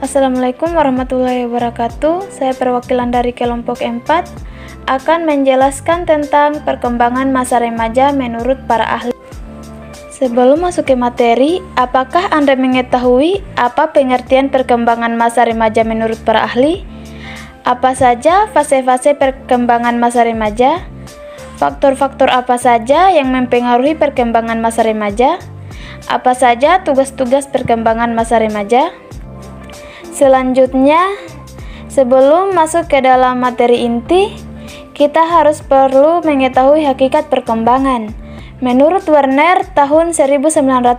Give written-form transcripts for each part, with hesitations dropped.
Assalamualaikum warahmatullahi wabarakatuh. Saya perwakilan dari kelompok 4 akan menjelaskan tentang perkembangan masa remaja menurut para ahli. Sebelum masuk ke materi, apakah Anda mengetahui apa pengertian perkembangan masa remaja menurut para ahli? Apa saja fase-fase perkembangan masa remaja? Faktor-faktor apa saja yang mempengaruhi perkembangan masa remaja? Apa saja tugas-tugas perkembangan masa remaja? Selanjutnya, sebelum masuk ke dalam materi inti, kita perlu mengetahui hakikat perkembangan. Menurut Werner, tahun 1957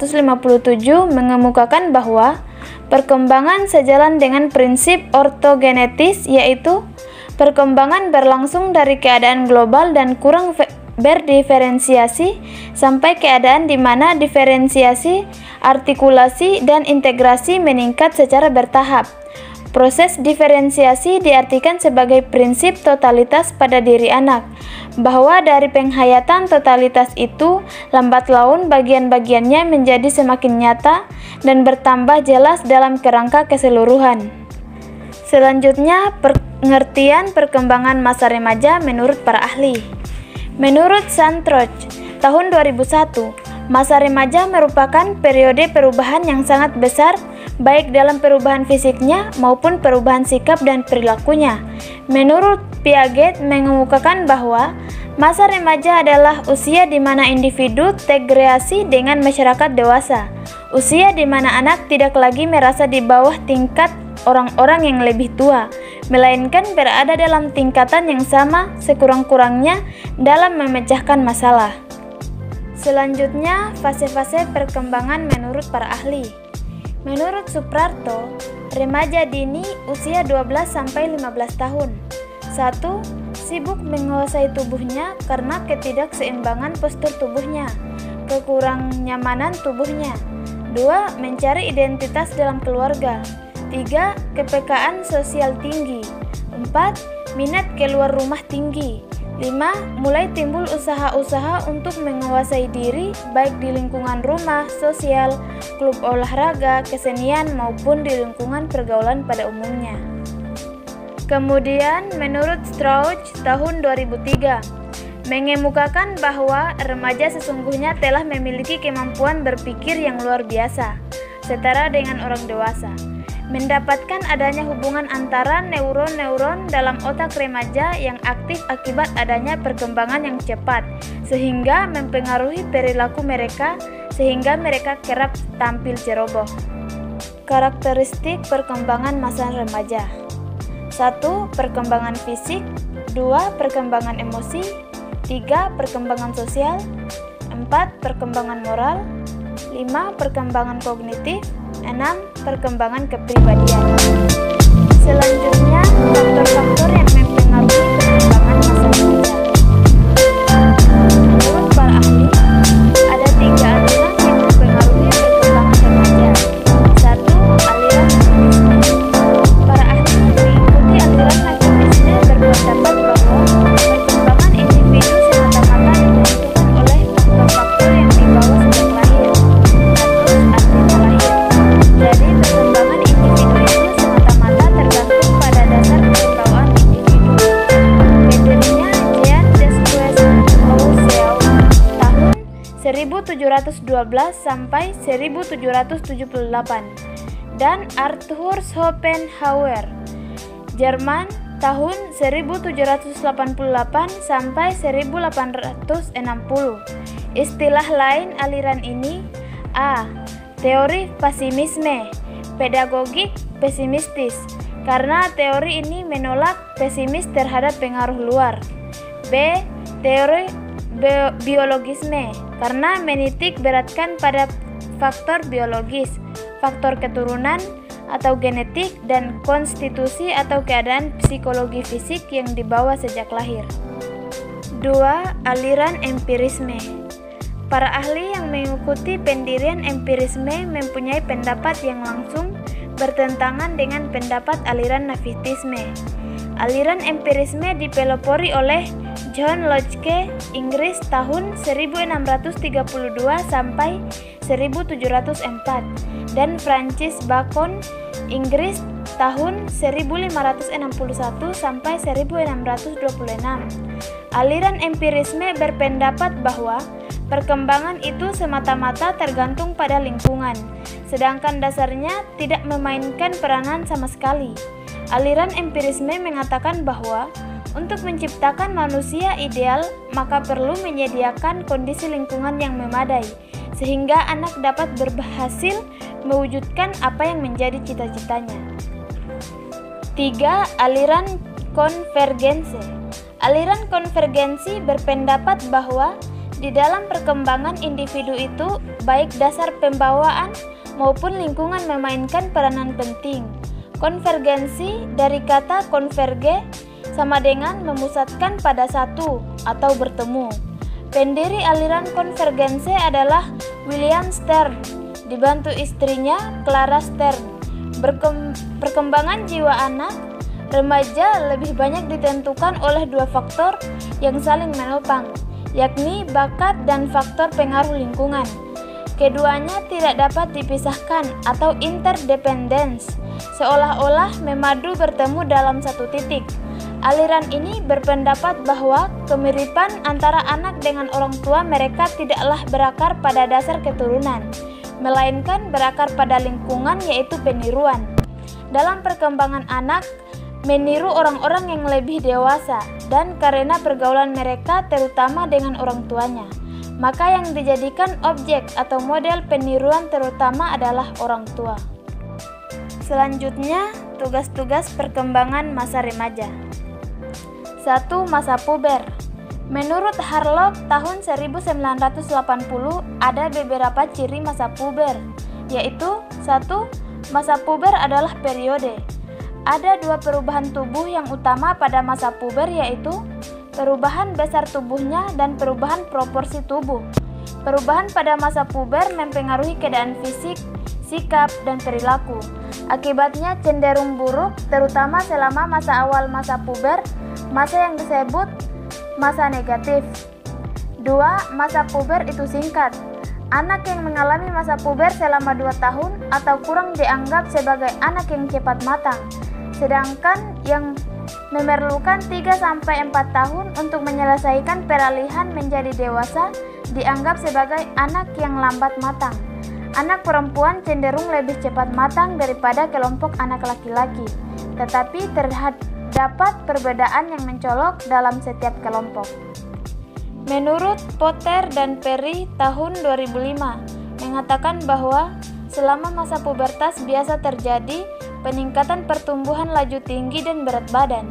mengemukakan bahwa perkembangan sejalan dengan prinsip ortogenetis, yaitu perkembangan berlangsung dari keadaan global dan kurang berdiferensiasi sampai keadaan di mana diferensiasi, artikulasi, dan integrasi meningkat secara bertahap. Proses diferensiasi diartikan sebagai prinsip totalitas pada diri anak, bahwa dari penghayatan totalitas itu, lambat laun bagian-bagiannya menjadi semakin nyata dan bertambah jelas dalam kerangka keseluruhan. Selanjutnya, pengertian perkembangan masa remaja menurut para ahli. Menurut Santroch, tahun 2001, masa remaja merupakan periode perubahan yang sangat besar, baik dalam perubahan fisiknya maupun perubahan sikap dan perilakunya. Menurut Piaget mengemukakan bahwa masa remaja adalah usia di mana individu tegreasi dengan masyarakat dewasa, usia di mana anak tidak lagi merasa di bawah tingkat orang-orang yang lebih tua, melainkan berada dalam tingkatan yang sama sekurang-kurangnya dalam memecahkan masalah. Selanjutnya, fase-fase perkembangan menurut para ahli. Menurut Suprarto, remaja dini usia 12-15 tahun. 1. Sibuk menguasai tubuhnya karena ketidakseimbangan postur tubuhnya, kekurang nyamanan tubuhnya. 2. Mencari identitas dalam keluarga. 3. Kepekaan sosial tinggi. 4. Minat keluar rumah tinggi. 5. Mulai timbul usaha-usaha untuk menguasai diri baik di lingkungan rumah, sosial, klub olahraga, kesenian maupun di lingkungan pergaulan pada umumnya. Kemudian menurut Strauch tahun 2003 mengemukakan bahwa remaja sesungguhnya telah memiliki kemampuan berpikir yang luar biasa, setara dengan orang dewasa. Mendapatkan adanya hubungan antara neuron-neuron dalam otak remaja yang aktif akibat adanya perkembangan yang cepat, sehingga mempengaruhi perilaku mereka, sehingga mereka kerap tampil ceroboh. Karakteristik perkembangan masa remaja. 1. Perkembangan fisik. 2. Perkembangan emosi. 3. Perkembangan sosial. 4. Perkembangan moral. 5. Perkembangan kognitif. 6. Perkembangan kepribadian. Selanjutnya, faktor-faktor yang mempengaruhi perkembangan masa remaja. Menurut para ahli, ada 3 aliran yang mempengaruhi perkembangan remaja. 1. Aliran nativisme. Para ahli mengikuti aliran nativisme berpendapat bahwa perkembangan individu semata-mata ditentukan oleh faktor-faktor yang dibawa sejak lahir. Artinya lahir. Jadi perkembangan individu itu semata-mata tergantung pada dasar pembawaan individu. Metodenya Jean Desques Ousseau tahun 1712 sampai 1778 dan Arthur Schopenhauer Jerman tahun 1788 sampai 1860. Istilah lain aliran ini: A. Teori pesimisme, pedagogik pesimistis, karena teori ini menolak pesimis terhadap pengaruh luar. B. Teori biologisme, karena menitik beratkan pada faktor biologis, faktor keturunan atau genetik, dan konstitusi atau keadaan psikologi fisik yang dibawa sejak lahir. 2. Aliran empirisme. Para ahli yang mengikuti pendirian empirisme mempunyai pendapat yang langsung bertentangan dengan pendapat aliran nativisme. Aliran empirisme dipelopori oleh John Locke, Inggris tahun 1632 sampai 1704, dan Francis Bacon, Inggris tahun 1561 sampai 1626. Aliran empirisme berpendapat bahwa perkembangan itu semata-mata tergantung pada lingkungan, sedangkan dasarnya tidak memainkan peranan sama sekali. Aliran empirisme mengatakan bahwa untuk menciptakan manusia ideal, maka perlu menyediakan kondisi lingkungan yang memadai, sehingga anak dapat berhasil mewujudkan apa yang menjadi cita-citanya. 3. Aliran konvergensi. Aliran konvergensi berpendapat bahwa di dalam perkembangan individu itu, baik dasar pembawaan maupun lingkungan memainkan peranan penting. Konvergensi dari kata konverge sama dengan memusatkan pada satu atau bertemu. Pendiri aliran konvergensi adalah William Stern, dibantu istrinya Clara Stern. Perkembangan jiwa anak remaja lebih banyak ditentukan oleh dua faktor yang saling menopang, yakni bakat dan faktor pengaruh lingkungan. Keduanya tidak dapat dipisahkan atau interdependence, seolah-olah memadu bertemu dalam satu titik. Aliran ini berpendapat bahwa kemiripan antara anak dengan orang tua mereka tidaklah berakar pada dasar keturunan, melainkan berakar pada lingkungan, yaitu peniruan. Dalam perkembangan anak, meniru orang-orang yang lebih dewasa, dan karena pergaulan mereka terutama dengan orang tuanya, maka yang dijadikan objek atau model peniruan terutama adalah orang tua. Selanjutnya, tugas-tugas perkembangan masa remaja. 1. Masa puber. Menurut Harlock tahun 1980 ada beberapa ciri masa puber, yaitu 1. Masa puber adalah periode. Ada dua perubahan tubuh yang utama pada masa puber, yaitu perubahan besar tubuhnya dan perubahan proporsi tubuh. Perubahan pada masa puber mempengaruhi keadaan fisik, sikap, dan perilaku. Akibatnya cenderung buruk, terutama selama masa awal masa puber, masa yang disebut masa negatif. 2. Masa puber itu singkat. Anak yang mengalami masa puber selama 2 tahun atau kurang dianggap sebagai anak yang cepat matang, sedangkan yang memerlukan 3-4 tahun untuk menyelesaikan peralihan menjadi dewasa dianggap sebagai anak yang lambat matang. Anak perempuan cenderung lebih cepat matang daripada kelompok anak laki-laki, tetapi terdapat perbedaan yang mencolok dalam setiap kelompok. Menurut Potter dan Perry tahun 2005 mengatakan bahwa selama masa pubertas biasa terjadi peningkatan pertumbuhan laju tinggi dan berat badan.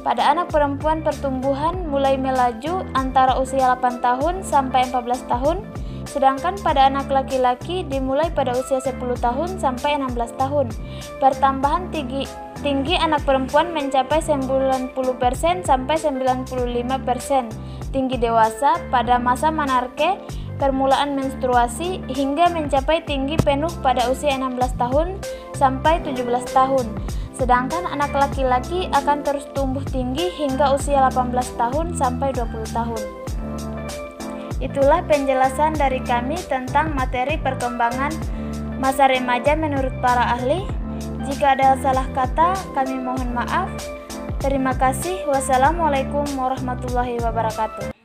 Pada anak perempuan pertumbuhan mulai melaju antara usia 8 tahun sampai 14 tahun, sedangkan pada anak laki-laki dimulai pada usia 10 tahun sampai 16 tahun. Pertambahan tinggi anak perempuan mencapai 90% sampai 95% tinggi dewasa pada masa menarche, permulaan menstruasi, hingga mencapai tinggi penuh pada usia 16 tahun sampai 17 tahun. Sedangkan anak laki-laki akan terus tumbuh tinggi hingga usia 18 tahun sampai 20 tahun. Itulah penjelasan dari kami tentang materi perkembangan masa remaja menurut para ahli. Jika ada salah kata, kami mohon maaf. Terima kasih. Wassalamualaikum warahmatullahi wabarakatuh.